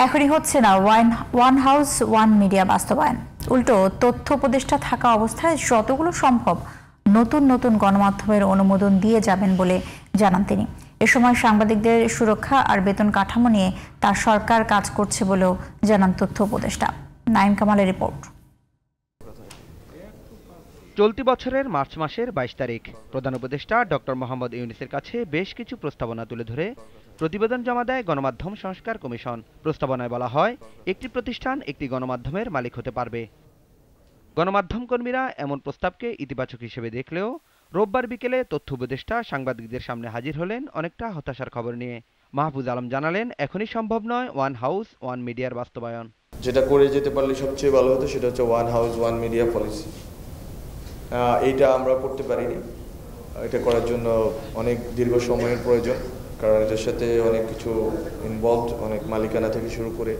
এখনই হচ্ছে না ওয়ান হাউস ওয়ান মিডিয়া বাস্তবায়ন। উল্টো তথ্য উপদেষ্টা থাকা অবস্থায় যতগুলো সম্ভব নতুন নতুন গণমাধ্যমের অনুমোদন দিয়ে যাবেন বলে জানান তিনি। এ সময় সাংবাদিকদের সুরক্ষা আর বেতন কাঠামো নিয়ে তার সরকার কাজ করছে বলেও জানান তথ্য উপদেষ্টা। নাইম কামালের রিপোর্ট। চলতি বছরের মার্চ মাসের ২২ তারিখ প্রধান উপদেষ্টা ডক্টর মোহাম্মদ ইউনূসের কাছে বেশ কিছু প্রস্তাবনা তুলে ধরে প্রতিবেদন জমা দেয় গণমাধ্যম সংস্কার কমিশন। প্রস্তাবনায় বলা হয়, একটি প্রতিষ্ঠান একটি গণমাধ্যমের মালিক হতে পারবে। গণমাধ্যম কর্মীরা এমন প্রস্তাবকে ইতিবাচক হিসেবে দেখলেও রোববার বিকেলে তথ্য উপদেষ্টা সাংবাদিকদের সামনে হাজির হলেন অনেকটা হতাশার খবর নিয়ে। মাহফুজ আলম জানালেন, এখনই সম্ভব নয় ওয়ান হাউস ওয়ান মিডিয়ার বাস্তবায়ন। যেটা করে যেতে পারলে সবচেয়ে ভালো হতো সেটা হচ্ছে one house one media policy. এইটা আমরা করতে পারিনি। এটা করার জন্য অনেক দীর্ঘ সময়ের প্রয়োজন, কারণ এটার সাথে অনেক কিছু ইনভলভড, অনেক মালিকানা থেকে শুরু করে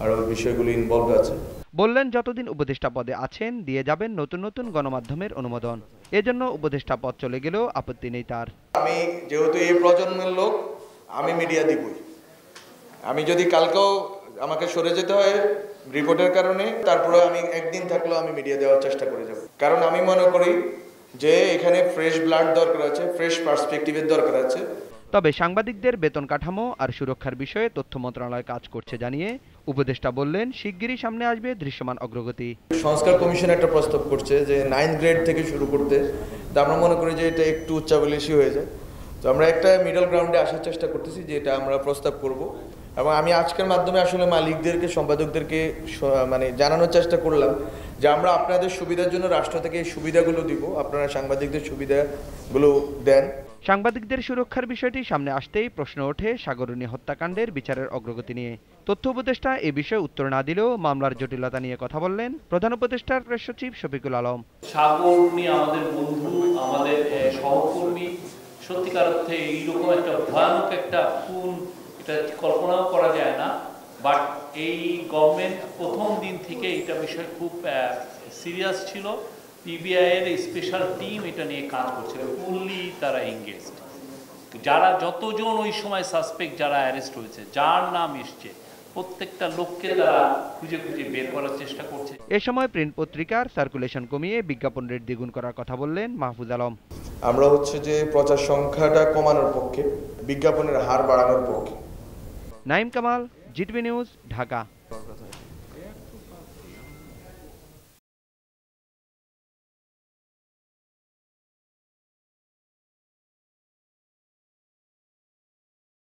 আরও বিষয়গুলি ইনভলভড আছে। বললেন, যতদিন উপদেষ্টা পদে আছেন দিয়ে যাবেন নতুন নতুন গণমাধ্যমের অনুমোদন। এজন্য উপদেষ্টা পদ চলে গেলেও আপত্তি নেই তার। আমি যেহেতু এই প্রজন্মের লোক, আমি মিডিয়া দিবই। আমি যদি কালকেও আমাকে সরে যেতে হয় রিপোর্টের কারণে, তারপরে আমি একদিন থাকলেও আমি মিডিয়া দেওয়ার চেষ্টা করে যাব। কারণ আমি মনে করি যে এখানে ফ্রেশ ব্লাড দরকার আছে, ফ্রেশ পার্সপেক্টিভের দরকার আছে। তবে সাংবাদিকদের বেতন কাঠামো আর সুরক্ষার বিষয়ে তথ্য মন্ত্রণালয় কাজ করছে জানিয়ে উপদেষ্টা বললেন, শিগগিরই সামনে আসবে দৃশ্যমান অগ্রগতি। সংস্কার কমিশন একটা প্রস্তাব করছে যে 9 গ্রেড থেকে শুরু করতে, তা আমরা মনে করি যে এটা একটু উচ্চাভিলাষী হয়ে যায়। তো আমরা একটা মিডল গ্রাউন্ডে আসার চেষ্টা করতেছি, যে এটা আমরা প্রস্তাব করব। এবং আমি আজকের মাধ্যমে আসলে মালিকদেরকে, সম্পাদকদেরকে মানে জানানোর চেষ্টা করলাম যে আমরা আপনাদের সুবিধার জন্য রাষ্ট্র থেকে এই সুবিধাগুলো দিব, আপনারা সাংবাদিকদের সুবিধাগুলো দেন। সাংবাদিকদের সুরক্ষার বিষয়টি সামনে আসতেই প্রশ্ন ওঠে সাগরনী হত্যাকাণ্ডের বিচারের অগ্রগতি নিয়ে। তথ্য উপদেষ্টা এ বিষয়ে উত্তর না দিলেও মামলার জটিলতা নিয়ে কথা বললেন প্রধান উপদেষ্টার প্রেস সচিব শফিকুল আলম। সাগরনী আমাদের বন্ধু, আমাদের সহকর্মী। সত্যিকার অর্থে এইরকম একটা ভয়ানক একটা খুন, এটা কল্পনাও করা যায় না। বাট এই গভর্নমেন্ট প্রথম দিন থেকে এটা বিষয় খুব সিরিয়াস ছিল। পিবিআই এর স্পেশাল টিম এটা নিয়ে কাজ করছিল, ফুললি তারা এঙ্গেজড। যারা যতজন ওই সময় সাসপেক্ট যারা অ্যারেস্ট হয়েছে, যার নাম এসছে, প্রত্যেকটা লোককে তারা খুঁজে খুঁজে বের করার চেষ্টা করছে। এ সময় প্রিন্ট পত্রিকার সার্কুলেশন কমিয়ে বিজ্ঞাপন রেট দ্বিগুণ করার কথা বললেন মাহফুজ আলম। আমরা হচ্ছে যে প্রচার সংখ্যাটা কমানোর পক্ষে, বিজ্ঞাপনের হার বাড়ানোর পক্ষে। Naim Kamal, GTV news, Dhaka.